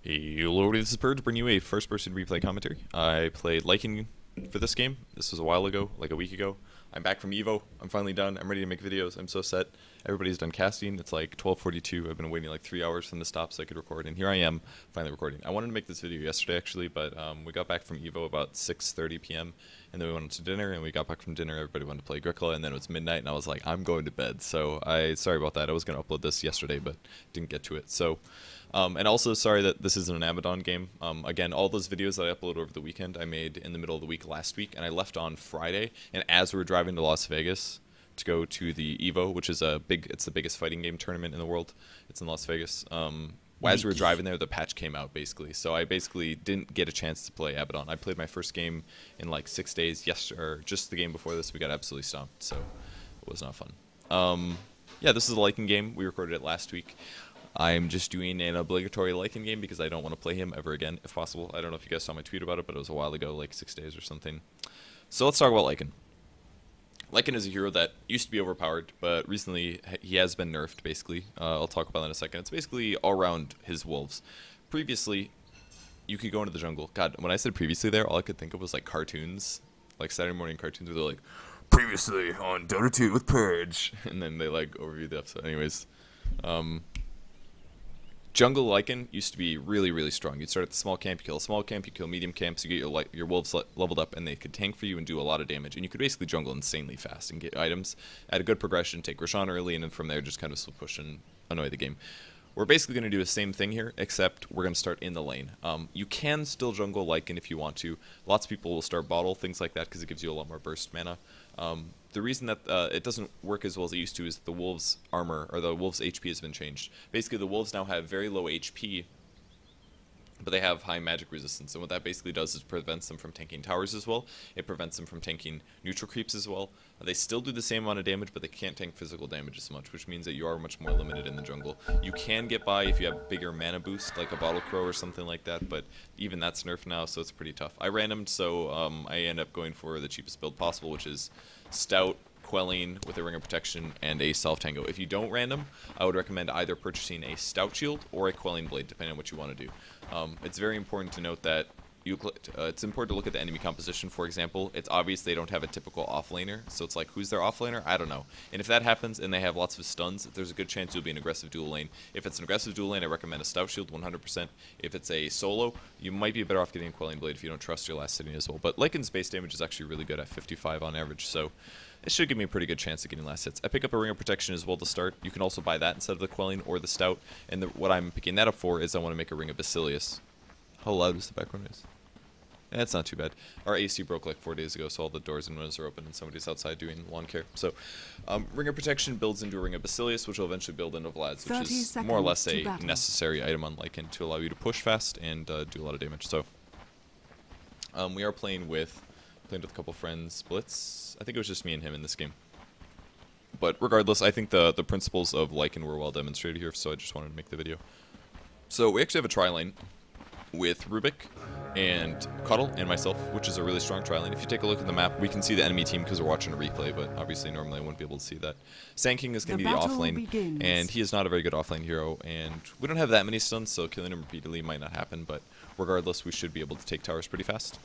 Hello, this is Purge, bringing you a first-person replay commentary. I played Lycan for this game. This was a while ago, like a week ago. I'm back from Evo. I'm finally done. I'm ready to make videos. I'm so set. Everybody's done casting. It's like 12:42. I've been waiting like 3 hours from the stop so I could record, and here I am, finally recording. I wanted to make this video yesterday, actually, but we got back from Evo about 6:30 p.m., and then we went to dinner, and we got back from dinner. Everybody wanted to play Agricola, and then it was midnight, and I was like, I'm going to bed. So sorry about that. I was going to upload this yesterday, but didn't get to it. So. And also, sorry that this isn't an Abaddon game. Again, all those videos that I uploaded over the weekend, I made in the middle of the week last week, and I left on Friday. And as we were driving to Las Vegas to go to the Evo, which is it's the biggest fighting game tournament in the world. It's in Las Vegas. As we were driving there, the patch came out, basically. So I basically didn't get a chance to play Abaddon. I played my first game in like 6 days. Or just the game before this, we got absolutely stomped. So it was not fun. Yeah, this is a Lycan game. We recorded it last week. I'm just doing an obligatory Lycan game because I don't want to play him ever again, if possible. I don't know if you guys saw my tweet about it, but it was a while ago, like 6 days or something. So let's talk about Lycan. Lycan is a hero that used to be overpowered, but recently he has been nerfed, basically. I'll talk about that in a second. It's basically all around his wolves. Previously, you could go into the jungle. God, when I said previously there, all I could think of was like cartoons, like Saturday morning cartoons where they're like, previously on Dota 2 with Purge, and then they like overview the episode. Anyways, Jungle Lycan used to be really, really strong. You'd start at the small camp, you kill a small camp, you kill medium camps, you get your wolves leveled up, and they could tank for you and do a lot of damage. And you could basically jungle insanely fast and get items at a good progression, take Roshan early, and then from there just kind of slow push and annoy the game. We're basically going to do the same thing here, except we're going to start in the lane. You can still jungle Lycan if you want to. Lots of people will start bottle, things like that, because it gives you a lot more burst mana. The reason that it doesn't work as well as it used to is the wolves' armor, or the wolves' HP has been changed. Basically, the wolves now have very low HP, but they have high magic resistance, and what that basically does is prevents them from tanking towers as well. It prevents them from tanking neutral creeps as well. They still do the same amount of damage, but they can't tank physical damage as much, which means that you are much more limited in the jungle. You can get by if you have bigger mana boost, like a Bottle Crow or something like that, but even that's nerfed now, so it's pretty tough. I randomed, so I end up going for the cheapest build possible, which is Stout, Quelling with a Ring of Protection, and a Self-Tango. If you don't random, I would recommend either purchasing a Stout Shield or a Quelling Blade, depending on what you want to do. It's very important to note that it's important to look at the enemy composition. For example, it's obvious they don't have a typical offlaner, so it's like, who's their offlaner? I don't know. And if that happens and they have lots of stuns, there's a good chance you'll be an aggressive dual lane. If it's an aggressive dual lane, I recommend a Stout Shield 100%. If it's a solo, you might be better off getting a Quelling Blade if you don't trust your last hitting as well. But Lycan's base damage is actually really good at 55 on average, so it should give me a pretty good chance of getting last hits. I pick up a Ring of Protection as well to start. You can also buy that instead of the Quelling or the Stout. And what I'm picking that up for is I want to make a Ring of Basilius. How loud is the background noise? That's not too bad. Our AC broke like 4 days ago, so all the doors and windows are open and somebody's outside doing lawn care. So, Ring of Protection builds into a Ring of Basilius, which will eventually build into Vlads, which is more or less a necessary item on Lycan to allow you to push fast and do a lot of damage. So, we are playing with a couple friends. Blitz, I think it was just me and him in this game. But regardless, I think the principles of Lycan were well demonstrated here, so I just wanted to make the video. So we actually have a tri-lane with Rubik and Cuddle and myself, which is a really strong tri-lane. If you take a look at the map, we can see the enemy team because we're watching a replay, but obviously normally I wouldn't be able to see that. Sand King is going to be the offlane, and he is not a very good offlane hero, and we don't have that many stuns, so killing him repeatedly might not happen, but regardless, we should be able to take towers pretty fast.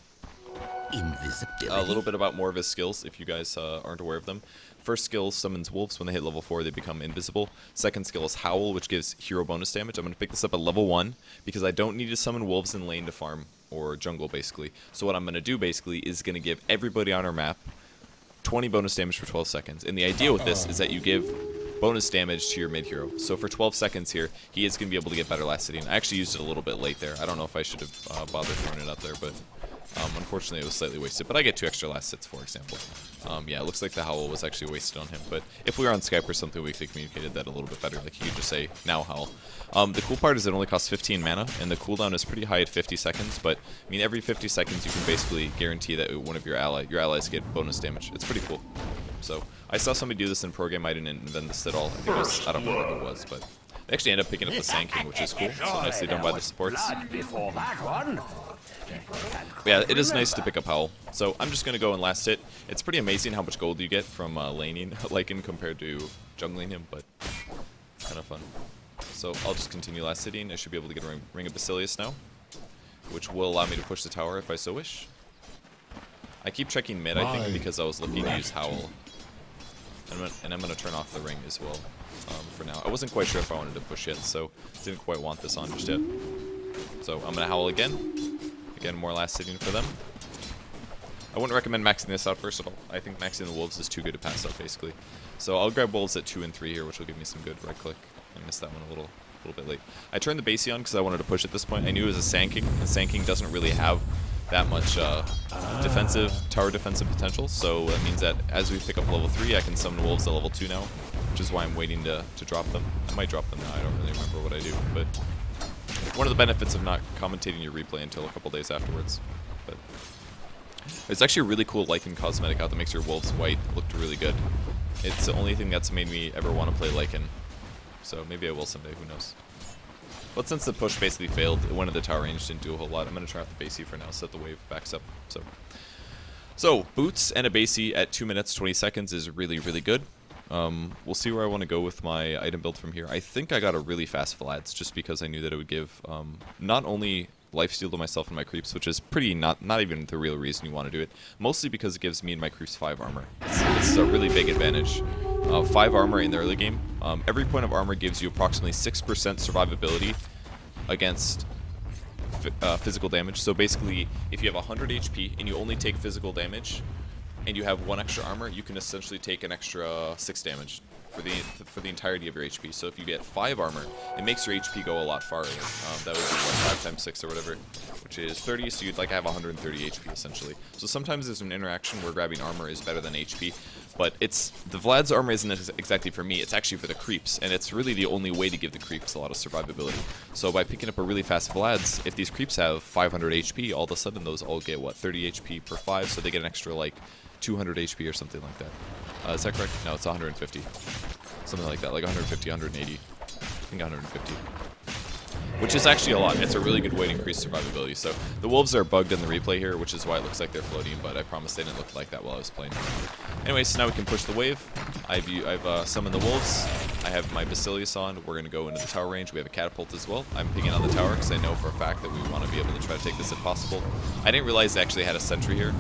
Invisibility. A little bit about more of his skills, if you guys aren't aware of them. First skill summons wolves. When they hit level 4, they become invisible. Second skill is Howl, which gives hero bonus damage. I'm going to pick this up at level 1 because I don't need to summon wolves in lane to farm or jungle, basically. So what I'm going to do, basically, is going to give everybody on our map 20 bonus damage for 12 seconds. And the idea with this is that you give bonus damage to your mid hero. So for 12 seconds here, he is going to be able to get better last hitting. I actually used it a little bit late there. I don't know if I should have bothered throwing it up there, but unfortunately, it was slightly wasted, but I get 2 extra last hits, for example. Yeah, it looks like the Howl was actually wasted on him, but if we were on Skype or something, we could have communicated that a little bit better. Like, you could just say, now Howl. The cool part is it only costs 15 mana, and the cooldown is pretty high at 50 seconds, but, I mean, every 50 seconds you can basically guarantee that one of your allies get bonus damage. It's pretty cool. So, I saw somebody do this in pro game. I didn't invent this at all. I think it was, I don't remember who it was, but they actually end up picking up the Sand King, which is cool. So nicely done by the supports. Yeah, it is nice to pick up Howl. So I'm just going to go and last hit. It's pretty amazing how much gold you get from laning Lycan compared to jungling him, but kind of fun. So I'll just continue last sitting. I should be able to get a Ring of Basilius now, which will allow me to push the tower if I so wish. I keep checking mid, I think, because I was looking to use Howl. And I'm going to turn off the ring as well for now. I wasn't quite sure if I wanted to push yet, so didn't quite want this on just yet. So I'm going to Howl again. Again, more last sitting for them. I wouldn't recommend maxing this out first of all. I think maxing the wolves is too good to pass up, basically. So I'll grab wolves at 2 and 3 here, which will give me some good right click. I missed that one a little bit late. I turned the Basie on because I wanted to push at this point. I knew it was a Sand King, and Sand King doesn't really have that much tower defensive potential. So that means that as we pick up level 3, I can summon wolves at level 2 now, which is why I'm waiting to drop them. I might drop them now. I don't really remember what I do, but one of the benefits of not commentating your replay until a couple days afterwards. But it's actually a really cool Lycan cosmetic out that makes your wolves white look really good. It's the only thing that's made me ever want to play Lycan. So maybe I will someday, who knows. But since the push basically failed, one of the tower range didn't do a whole lot. I'm going to try out the Basie for now, so that the wave backs up. So boots and a Basie at 2 minutes 20 seconds is really, really good. We'll see where I want to go with my item build from here. I think I got a really fast Vlads just because I knew that it would give not only lifesteal to myself and my creeps, which is pretty not even the real reason you want to do it, mostly because it gives me and my creeps 5 armor. It's a really big advantage. 5 armor in the early game. Every point of armor gives you approximately 6% survivability against physical damage. So basically, if you have 100 HP and you only take physical damage, and you have 1 extra armor, you can essentially take an extra 6 damage for the entirety of your HP. So if you get 5 armor, it makes your HP go a lot farther. That would be what, 5 times 6 or whatever, which is 30. So you'd like have 130 HP essentially. So sometimes there's an interaction where grabbing armor is better than HP, but it's the Vlad's armor isn't exactly for me. It's actually for the creeps, and it's really the only way to give the creeps a lot of survivability. So by picking up a really fast Vlad's, if these creeps have 500 HP, all of a sudden those all get what, 30 HP per 5, so they get an extra like 200 HP or something like that. Is that correct? No, it's 150. Something like that, like 150, 180. I think 150. Which is actually a lot. It's a really good way to increase survivability. So the wolves are bugged in the replay here, which is why it looks like they're floating, but I promise they didn't look like that while I was playing. Anyway, so now we can push the wave. I've summoned the wolves. I have my Basilius on. We're going to go into the tower range. We have a catapult as well. I'm picking on the tower because I know for a fact that we want to be able to try to take this if possible. I didn't realize they actually had a sentry here.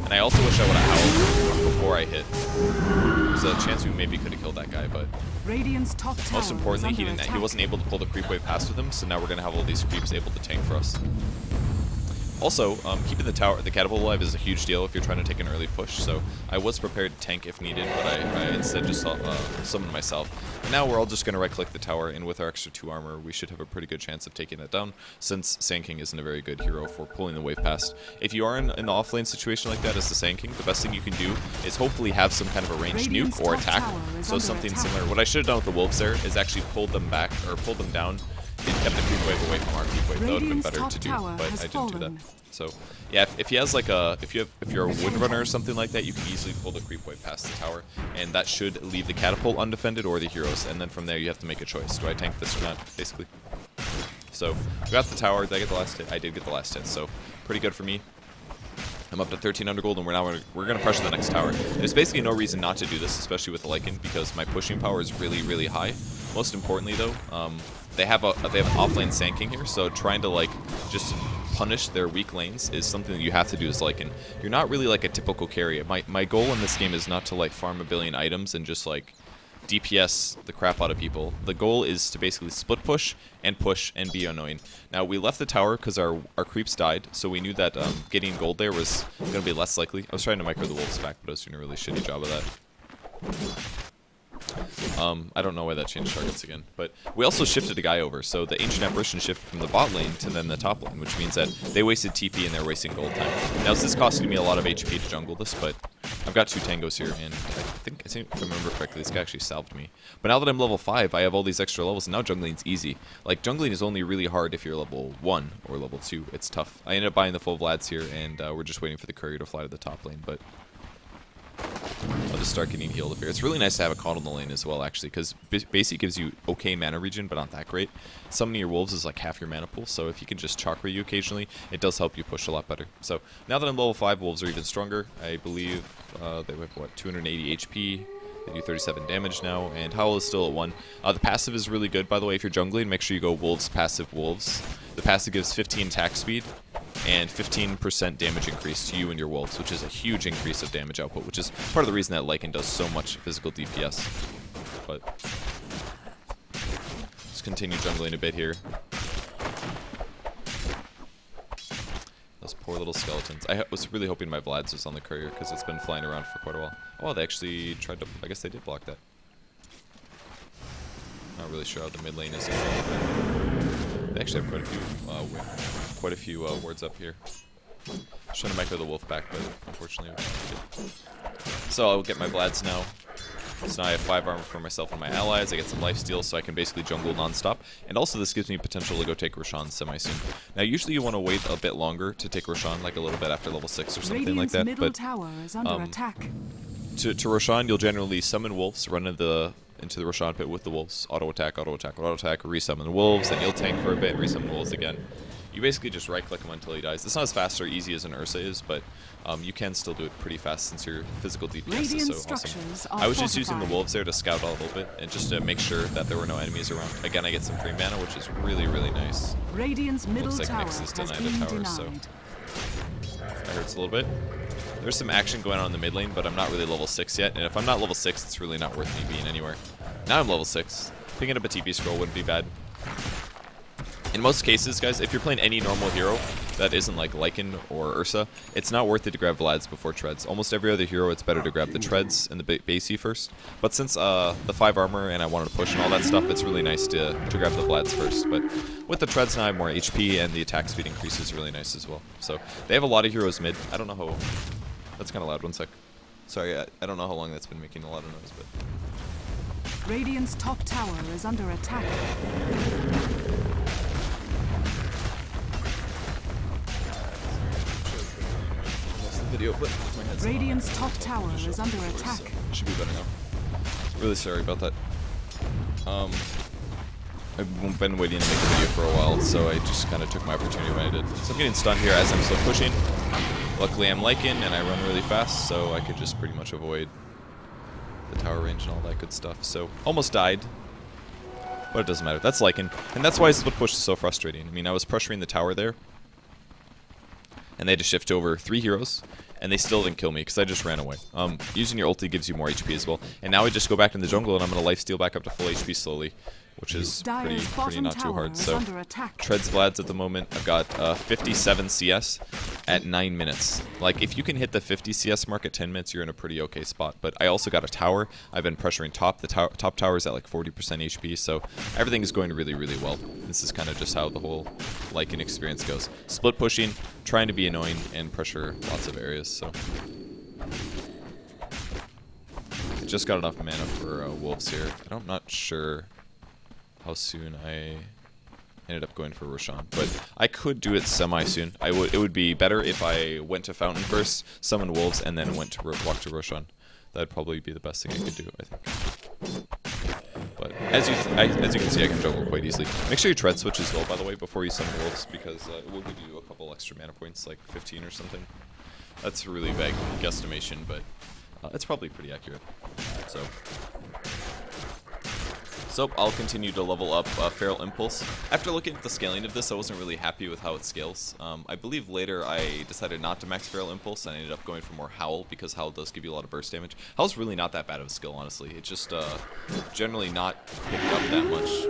And I also wish I would have howled before I hit. There's a chance we maybe could have killed that guy, but most importantly, he wasn't able to pull the creep wave past with him, so now we're going to have all these creeps able to tank for us. Also, keeping the catapult alive is a huge deal if you're trying to take an early push, so I was prepared to tank if needed, but I instead just summoned myself. And now we're all just going to right-click the tower, and with our extra 2 armor, we should have a pretty good chance of taking that down, since Sand King isn't a very good hero for pulling the wave past. If you are in an off-lane situation like that as the Sand King, the best thing you can do is hopefully have some kind of a ranged nuke or attack, so something similar. What I should have done with the wolves there is actually pulled them back, or pulled them down, and kept the creep wave away from our creep wave. That would have been better to do, but I didn't do that. So yeah, if he has like if you're a wood runner or something like that, you can easily pull the creep wave past the tower, and that should leave the catapult undefended or the heroes, and then from there you have to make a choice. Do I tank this or not, basically? So we got the tower. Did I get the last hit? I did get the last hit, so pretty good for me. I'm up to 1300 gold, and we're gonna pressure the next tower. There's basically no reason not to do this, especially with the Lycan, because my pushing power is really, really high. Most importantly, though, they have an offlane Sand King here, so trying to like just punish their weak lanes is something that you have to do as Lycan. You're not really like a typical carry. My goal in this game is not to like farm a billion items and just like DPS the crap out of people. The goal is to basically split push and be annoying. Now, we left the tower because our creeps died, so we knew that getting gold there was going to be less likely. I was trying to micro the wolves back, but I was doing a really shitty job of that. I don't know why that changed targets again, but we also shifted a guy over, so the Ancient Apparition shifted from the bot lane to then the top lane, which means that they wasted TP and they're wasting gold time. Now, this is costing me a lot of HP to jungle this, but I've got 2 tangos here, and I think if I remember correctly, this guy actually salved me. But now that I'm level 5, I have all these extra levels, and now jungling's easy. Like, jungling is only really hard if you're level 1 or level 2. It's tough. I ended up buying the full Vlads here, and we're just waiting for the courier to fly to the top lane, but I'll just start getting healed up here. It's really nice to have a Caught in the lane as well, actually, because basically gives you okay mana regen, but not that great. Summoning your wolves is like half your mana pool, so if you can just chakra you occasionally, it does help you push a lot better. So now that I'm level 5, wolves are even stronger. I believe they have, what, 280 HP. They do 37 damage now, and Howl is still at 1. The passive is really good, by the way, if you're jungling. Make sure you go Wolves passive Wolves. The passive gives 15 attack speed and 15% damage increase to you and your Wolves, which is a huge increase of damage output, which is part of the reason that Lycan does so much physical DPS. But just continue jungling a bit here. Those poor little skeletons. I was really hoping my Vlads was on the courier because it's been flying around for quite a while. Oh, they actually tried to... I guess they did block that. Not really sure how the mid lane is. They actually have quite a few wards up here. Just trying to micro the wolf back, but unfortunately we can't. So I'll get my Vlads now. So now I have 5 armor for myself and my allies. I get some lifesteal, so I can basically jungle non-stop. And also this gives me potential to go take Roshan semi-soon. Now usually you want to wait a bit longer to take Roshan, like a little bit after level 6 or something like that. Middle But tower is under attack. to Roshan, you'll generally summon wolves, run into the Roshan pit with the wolves, auto attack, resummon the wolves, then you'll tank for a bit, resummon the wolves again. You basically just right-click him until he dies. It's not as fast or easy as an Ursa is, but you can still do it pretty fast since your physical DPS is so awesome. I was just using the wolves there to scout out a little bit and just to make sure that there were no enemies around. Again, I get some free mana, which is really, really nice. Radiant's middle Looks like tower Nyx is has denied been a tower, so that hurts a little bit. There's some action going on in the mid lane, but I'm not really level 6 yet, and if I'm not level 6, it's really not worth me being anywhere. Now I'm level 6. Picking up a TP scroll wouldn't be bad. In most cases, guys, if you're playing any normal hero that isn't like Lycan or Ursa, it's not worth it to grab Vlads before Treads. Almost every other hero, it's better to grab the Treads and the base first. But since the 5 armor and I wanted to push and all that stuff, it's really nice to grab the Vlads first. But with the Treads now, I have more HP and the attack speed increase is really nice as well. So they have a lot of heroes mid. I don't know how... That's kind of loud. One sec. Sorry, I don't know how long that's been making a lot of noise, but... Radiant's top tower is under attack. Video, but my head's Radiant's top tower is under attack. So it should be better now. Really sorry about that. I've been waiting to make a video for a while, so I just kind of took my opportunity when I did. So I'm getting stunned here as I'm still pushing. Luckily I'm Lycan and I run really fast, so I could just pretty much avoid the tower range and all that good stuff. So almost died, but it doesn't matter. That's Lycan, and that's why split push is so frustrating. I mean, I was pressuring the tower there, and they had to shift over 3 heroes, and they still didn't kill me because I just ran away. Using your ulti gives you more HP as well. And now I just go back in the jungle and I'm going to lifesteal back up to full HP slowly, which is pretty not too hard. So Treads Vlads at the moment, I've got 57 CS at 9 minutes. Like, if you can hit the 50 CS mark at 10 minutes, you're in a pretty okay spot. But I also got a tower. I've been pressuring top. The top tower is at like 40% HP, so everything is going really, really well. This is kind of just how the whole Lycan experience goes. Split pushing, trying to be annoying, and pressure lots of areas, so... I just got enough mana for wolves here. I'm not sure how soon I ended up going for Roshan, but I could do it semi-soon. It would be better if I went to Fountain first, summoned wolves, and then went to walk to Roshan. That'd probably be the best thing I could do, I think. But as you can see, I can jungle quite easily. Make sure you tread switch as well, by the way, before you summon wolves, because it will give you a couple extra mana points, like 15 or something. That's a really vague guesstimation, but it's probably pretty accurate. So I'll continue to level up Feral Impulse. After looking at the scaling of this, I wasn't really happy with how it scales. I believe later I decided not to max Feral Impulse, and I ended up going for more Howl, because Howl does give you a lot of burst damage. Howl's really not that bad of a skill, honestly. It's just generally not picked up that much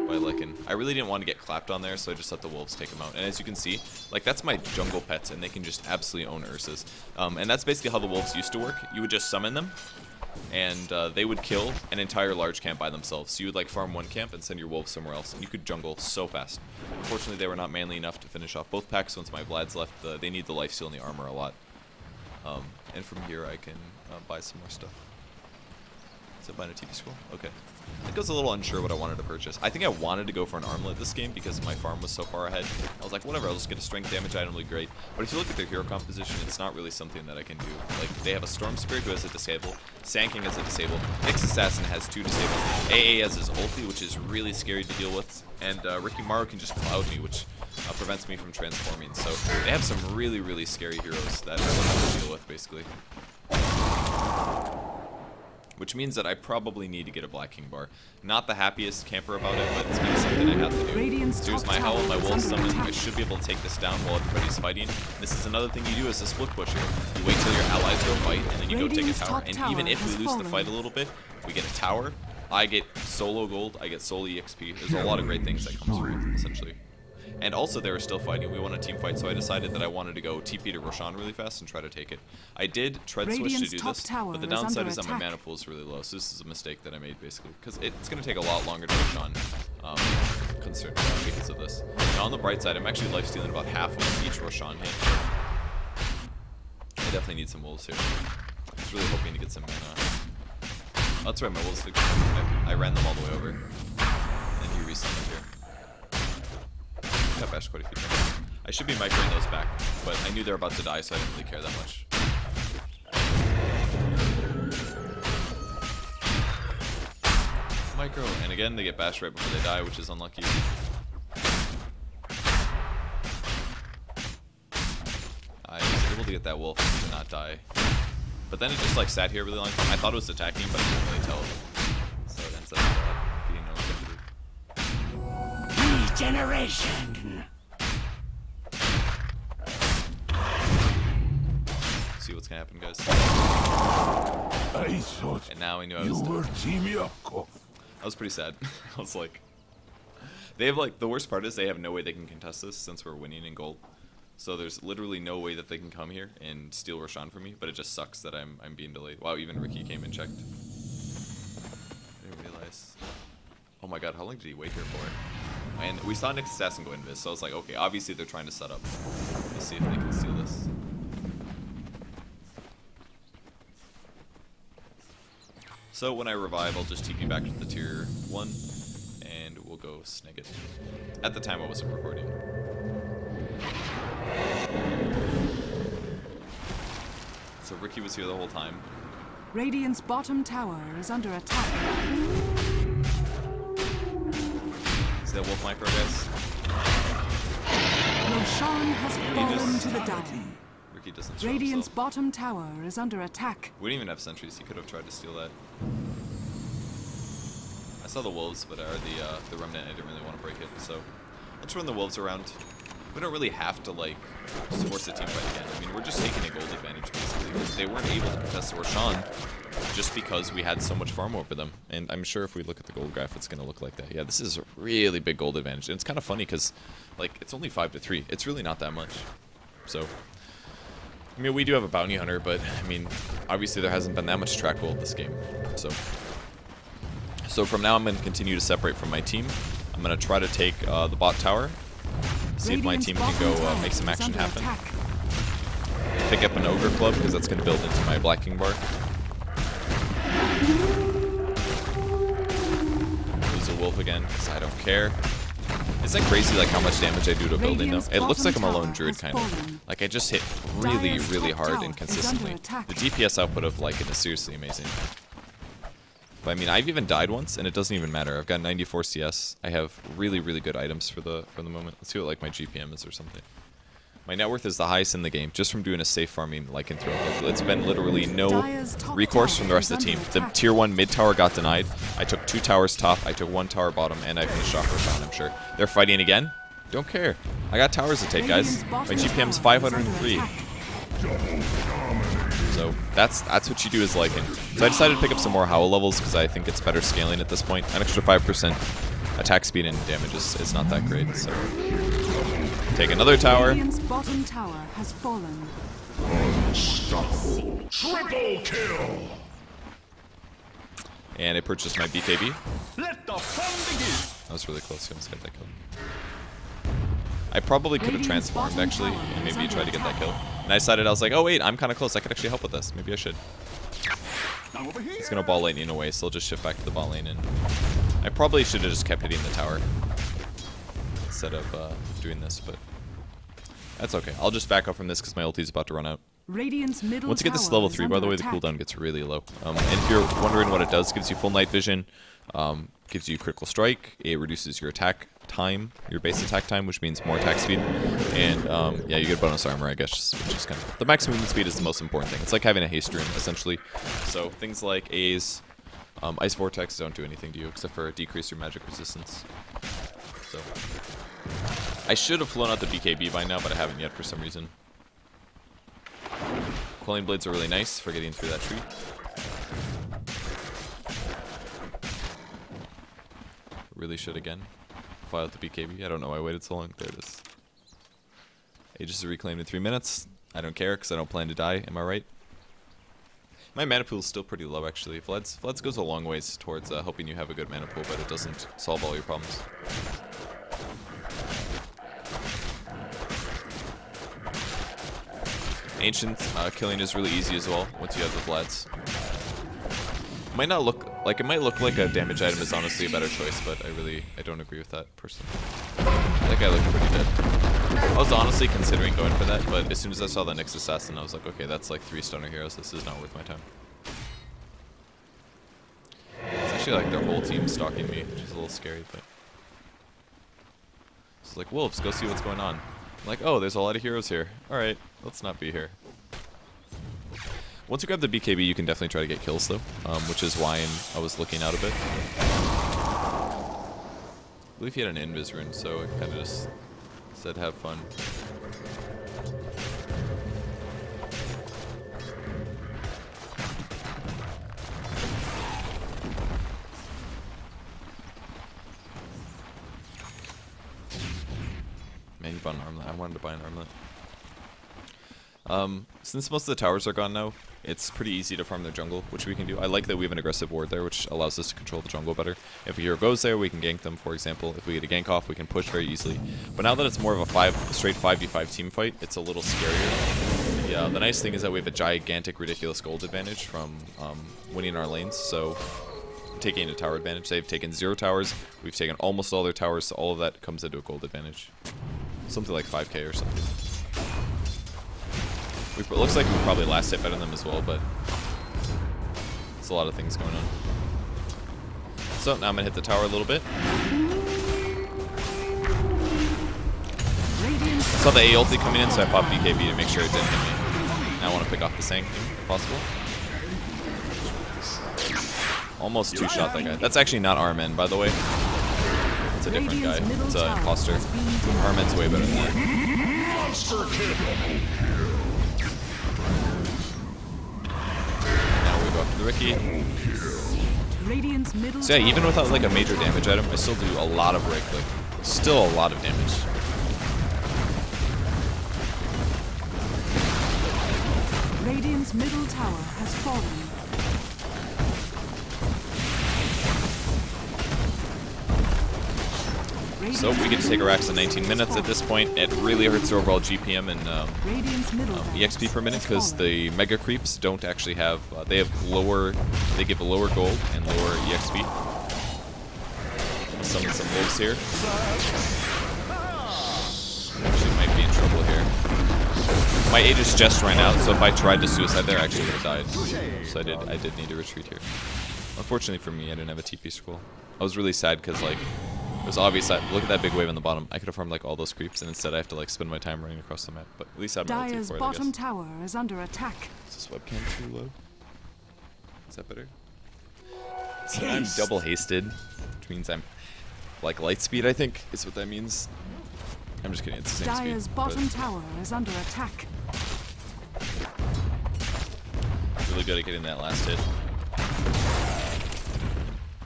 by Lycan. I really didn't want to get clapped on there, so I just let the wolves take them out. And as you can see, like, that's my jungle pets, and they can just absolutely own Ursas. And that's basically how the wolves used to work. You would just summon them, and they would kill an entire large camp by themselves. So you would like farm one camp and send your wolves somewhere else, and you could jungle so fast. Unfortunately, they were not manly enough to finish off both packs once my Vlads left. They need the lifesteal and the armor a lot. And from here I can buy some more stuff. Is it buying a TP scroll? Okay. I think I was a little unsure what I wanted to purchase. I think I wanted to go for an armlet this game because my farm was so far ahead. I was like, whatever, I'll just get a strength damage item, really great. But if you look at their hero composition, it's not really something that I can do. Like, they have a Storm Spirit who has a disable, Sand King has a disable, Nyx Assassin has 2 disabled, AA has his ulti, which is really scary to deal with, and Ricky Maru can just cloud me, which prevents me from transforming. So they have some really, really scary heroes that I don't have to deal with, basically. which means that I probably need to get a Black King bar. Not the happiest camper about it, but it's kind of something I have to do. Radiant's So here's top my Howl and my tower is Wolf under summon. attack. I should be able to take this down while everybody's fighting. This is another thing you do as a split pusher. You wait till your allies go fight, and then you go take a Radiant's tower. top And tower even if we has lose the fallen. fight a little bit, we get a tower. I get solo gold, I get solo EXP. There's a lot of great things that comes through, essentially. And also they were still fighting. We won a team fight, so I decided that I wanted to go TP to Roshan really fast and try to take it. I did tread switch to Radiant's do top this, tower but the is downside under is that my attack. mana pool is really low, so this is a mistake that I made basically. Because it's going to take a lot longer to Roshan concerned because of this. Now on the bright side, I'm actually lifestealing about half of each Roshan hit. I definitely need some wolves here. I was really hoping to get some mana. Oh, that's right, my wolves took I ran them all the way over. And he resummoned here. Got bashed quite a few times. I should be microing those back, but I knew they were about to die, so I didn't really care that much. Micro, and again they get bashed right before they die, which is unlucky. I was able to get that wolf to not die. But then it just like sat here really long time. I thought it was attacking, but I couldn't really tell. So it ends up beating no one to do. Regeneration. See what's gonna happen, guys. I thought And now I knew I you was were dead. Team Yakov. I was pretty sad. I was like, they have like, the worst part is they have no way they can contest this since we're winning in gold. So there's literally no way that they can come here and steal Roshan from me, but it just sucks that I'm being delayed. Wow, even Ricky came and checked. I didn't realize. Oh my god, how long did he wait here for? And we saw Nick's assassin go invis, so I was like, okay, obviously they're trying to set up. Let's see if they can steal this. So when I revive, I'll just TP back to the tier 1, and we'll go snag it. At the time I wasn't recording. So Ricky was here the whole time. Radiant's bottom tower is under attack. See that wolf micro, guys? Roshan has fallen to the dire. Ricky doesn't show Radiant's himself. bottom tower is under attack. We didn't even have sentries. He could have tried to steal that. I saw the wolves, but the remnant. I didn't really want to break it, so let's run the wolves around. We don't really have to like just force a team fight again. I mean, we're just taking a gold advantage basically. They weren't able to contest Roshan just because we had so much farm over them. And I'm sure if we look at the gold graph, it's going to look like that. Yeah, this is a really big gold advantage, and it's kind of funny because like it's only 5-3. It's really not that much. So. I mean, we do have a bounty hunter, but I mean, obviously there hasn't been that much track gold this game. So from now I'm going to continue to separate from my team. I'm going to try to take the bot tower, see if my Radiant's team can bottom go tower make some is action under happen. attack. Pick up an ogre club because that's going to build into my Black King bar. Lose a wolf again because I don't care. Isn't that crazy like how much damage I do to a building though? Radiant's It looks like I'm a bottom lone tower druid has kind of. fallen. Like I just hit really, Dire's really top hard tower and is under consistently. attack. The DPS output of Lycan is seriously amazing. But I mean, I've even died once and it doesn't even matter. I've got 94 CS. I have really, really good items for the moment. Let's see what like my GPM is or something. My net worth is the highest in the game just from doing a safe farming Lycan throw. It's been literally no Dire's top recourse tower from the rest of is the team. under The attack. tier 1 mid tower got denied. I took 2 towers top, I took 1 tower bottom, and I finished off Roshan, I'm sure. They're fighting again. Don't care. I got towers to take, guys. Radiant's My bottom GPM's tower is under 503. attack. So that's what you do is Lycan. So I decided to pick up some more Howl levels because I think it's better scaling at this point. An extra 5% attack speed and damage is not that great. So take another tower. Radiant's bottom tower has fallen. Triple kill. And I purchased my BKB. Let the fun begin. That was really close. I almost got that kill. I probably could have Radiant's transformed bottom actually tower and is maybe under try to get that attack. kill. And I decided, I was like, oh wait, I'm kind of close. I could actually help with this. Maybe I should. Now over here. He's going to ball lightning away, so I'll just shift back to the bot lane. And I probably should have just kept hitting the tower instead of doing this, but that's okay. I'll just back up from this because my ulti's about to run out. Radiant's middle Once you get this tower level is 3, by the under way, the attack. cooldown gets really low. And if you're wondering what it does, it gives you full night vision, gives you critical strike, it reduces your attack time, your base attack time, which means more attack speed, and yeah, you get bonus armor, I guess, which is kind of... The max movement speed is the most important thing. It's like having a haste rune, essentially. So things like A's, Ice Vortex don't do anything to you except for decrease your magic resistance. So I should have flown out the BKB by now, but I haven't yet for some reason. Quelling Blades are really nice for getting through that tree. Really should again fly out the BKB. I don't know why I waited so long. There it is. Aegis is reclaimed in 3 minutes. I don't care because I don't plan to die. Am I right? My mana pool is still pretty low actually. Vlads goes a long ways towards helping you have a good mana pool, but it doesn't solve all your problems. Ancient killing is really easy as well once you have the Vlads. Might not look like, it might look like a damage item is honestly a better choice, but I don't agree with that personally. That guy looked pretty dead. I was honestly considering going for that, but as soon as I saw the Nyx Assassin, I was like, okay, that's like 3 stunner heroes. This is not worth my time. It's actually like their whole team stalking me, which is a little scary, but it's like, wolves, go see what's going on. I'm like, oh, there's a lot of heroes here. All right, let's not be here. Once you grab the BKB, you can definitely try to get kills though, which is why I was looking out a bit. I believe he had an invis rune, so I kind of just said have fun. Man, you bought an armlet. I wanted to buy an armlet. Since most of the towers are gone now, it's pretty easy to farm their jungle, which we can do. I like that we have an aggressive ward there, which allows us to control the jungle better. If a hero goes there, we can gank them, for example. If we get a gank off, we can push very easily. But now that it's more of a straight 5v5 team fight, it's a little scarier. Yeah, the nice thing is that we have a gigantic, ridiculous gold advantage from winning our lanes, so taking a tower advantage. They've taken 0 towers, we've taken almost all their towers, so all of that comes into a gold advantage. Something like 5k or something. It looks like we probably last hit better than them as well, but it's a lot of things going on. So now I'm gonna hit the tower a little bit. I saw the A ulti coming in, so I popped BKB to make sure it didn't hit me. Now I want to pick off the Sank if possible. Almost 2-shot that guy. That's actually not Armen, by the way. It's a different guy. It's an imposter. Armen's way better than that. Monster kill. The Ricky. So yeah, even without like a major damage item, I still do a lot of right click. Still a lot of damage. Radiant's middle tower has fallen. So we get to take a Rax in 19 minutes at this point. It really hurts their overall GPM and EXP per minute because the mega creeps don't actually have. They give lower gold and lower EXP. Summon some wolves here. Actually, might be in trouble here. My Aegis just ran out, so if I tried to suicide there, I actually would have died. So I did need to retreat here. Unfortunately for me, I didn't have a TP scroll. I was really sad because like. It was obvious that, look at that big wave on the bottom. I could have farmed like all those creeps, and instead I have to like spend my time running across the map. But at least I have my ulti for it, I guess. Bottom tower is under attack. Is this webcam too low? Is that better? So I'm double hasted, which means I'm like light speed, I think, is what that means. I'm just kidding, it's the same speed. Dire's bottom tower is under attack. Really good at getting that last hit.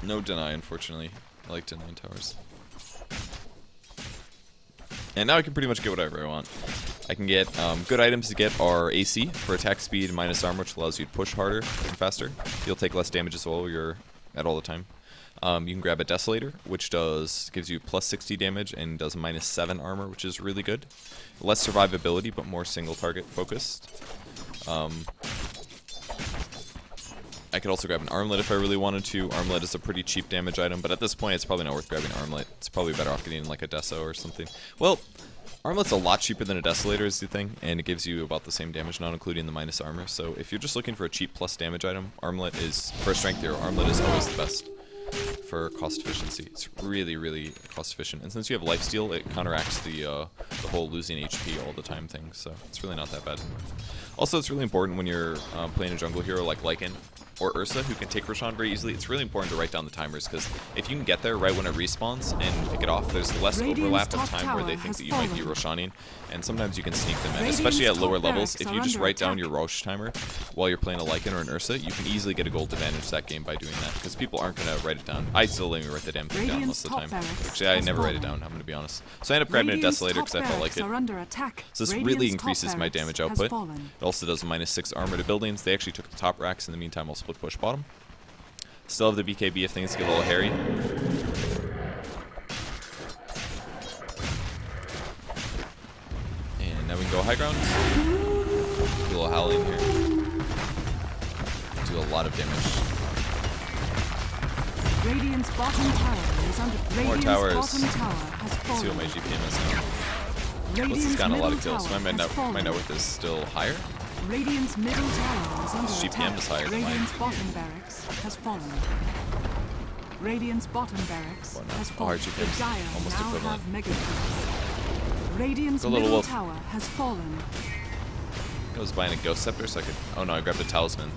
No deny, unfortunately. I like denying towers. And now I can pretty much get whatever I want. I can get good items to get are AC for attack speed minus armor, which allows you to push harder and faster. You'll take less damage as well. You're at all the time. You can grab a Desolator, which gives you plus 60 damage and does minus 7 armor, which is really good. Less survivability, but more single target focused. I could also grab an Armlet if I really wanted to. Armlet is a pretty cheap damage item, but at this point it's probably not worth grabbing Armlet. It's probably better off getting like a Deso or something. Well, Armlet's a lot cheaper than a Desolator is the thing, and it gives you about the same damage, not including the minus armor. So if you're just looking for a cheap plus damage item, Armlet is, for a strength hero, Armlet is always the best for cost efficiency. It's really, really cost efficient. And since you have lifesteal, it counteracts the whole losing HP all the time thing, so it's really not that bad. Also, it's really important when you're playing a jungle hero like Lycan, or Ursa who can take Roshan very easily. It's really important to write down the timers, because if you can get there right when it respawns and pick it off, there's less overlap of time where they think that you might be Roshaning, and sometimes you can sneak them in, especially at lower levels. If you just write down your Rosh timer while you're playing a Lycan or an Ursa, you can easily get a gold advantage that game by doing that, because people aren't going to write it down. I still don't even write the damn thing down most of the time. Actually, I never write it down, I'm going to be honest. So I ended up grabbing a Desolator because I felt like it. So this really increases my damage output. It also does -6 armor to buildings. They actually took the top racks. In the meantime, I'll split push bottom. Still have the BKB if things get a little hairy. And now we can go high ground. Do a little howling here. Do a lot of damage. Radiant's bottom tower is under. More towers. Bottom tower has Let's see fallen. what my GPM is now. Plus it's gotten a lot of kills. My net worth is still higher. Radiant's middle tower is under His GPM attack. is higher than mine. Radiant's bottom barracks has fallen. Radiant's bottom barracks Well, no. has Oh, fallen. our GPM is Dire almost now equivalent. have mega kills. Radiant's Go, little middle wolf. tower has fallen. I was buying a Ghost Scepter so I could... Oh no, I grabbed a Talisman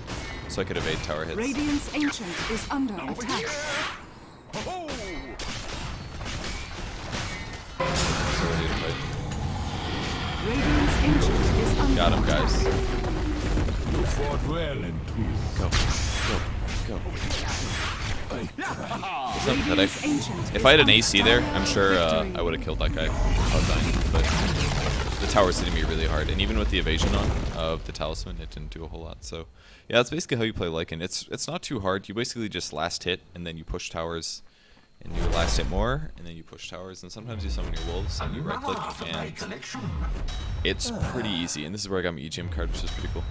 so I could evade tower hits. Radiant's ancient is under attack. Oh, So ready to fight. Radiant's ancient is under Got him, guys. attack. you fought well in truth. Go. Something that Radiant's ancient if is I had an under AC there, attack. I'm sure Victory. I would have killed that guy without dying. But the tower's hitting me really hard, and even with the evasion on of the Talisman, it didn't do a whole lot. So yeah, that's basically how you play Lycan. It's not too hard. You basically just last hit, and then you push towers, and you last hit more, and then you push towers, and sometimes you summon your wolves, and you right click, and it's pretty easy. And this is where I got my EGM card, which is pretty cool.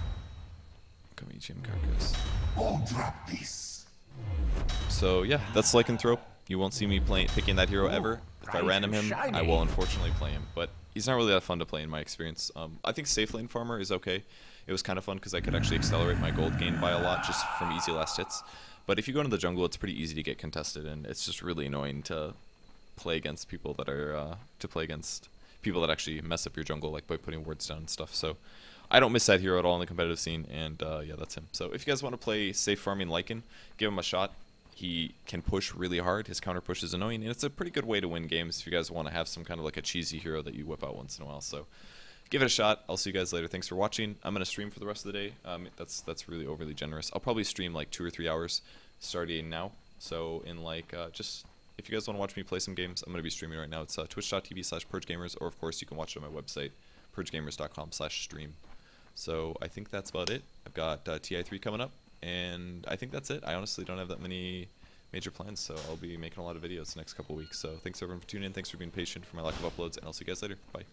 Got my EGM card, guys. Drop this. So yeah, that's Lycanthrope. You won't see me picking that hero ever. If I random him, I will unfortunately play him, but he's not really that fun to play in my experience. I think Safe Lane Farmer is okay. It was kind of fun because I could actually accelerate my gold gain by a lot just from easy last hits. But if you go into the jungle, it's pretty easy to get contested, and it's just really annoying to play against people that are people that actually mess up your jungle, like by putting wards down and stuff. So I don't miss that hero at all in the competitive scene, and yeah, that's him. So if you guys want to play safe farming Lycan, give him a shot. He can push really hard. His counter push is annoying, and it's a pretty good way to win games if you guys want to have some kind of like a cheesy hero that you whip out once in a while. So give it a shot. I'll see you guys later. Thanks for watching. I'm gonna stream for the rest of the day. That's really overly generous. I'll probably stream like 2 or 3 hours starting now. So in like just if you guys want to watch me play some games, I'm gonna be streaming right now. It's twitch.tv/purgegamers, or of course you can watch it on my website, purgegamers.com/stream. So I think that's about it. I've got TI3 coming up, and I think that's it. I honestly don't have that many major plans, so I'll be making a lot of videos the next couple weeks. So thanks everyone for tuning in. Thanks for being patient for my lack of uploads, and I'll see you guys later. Bye.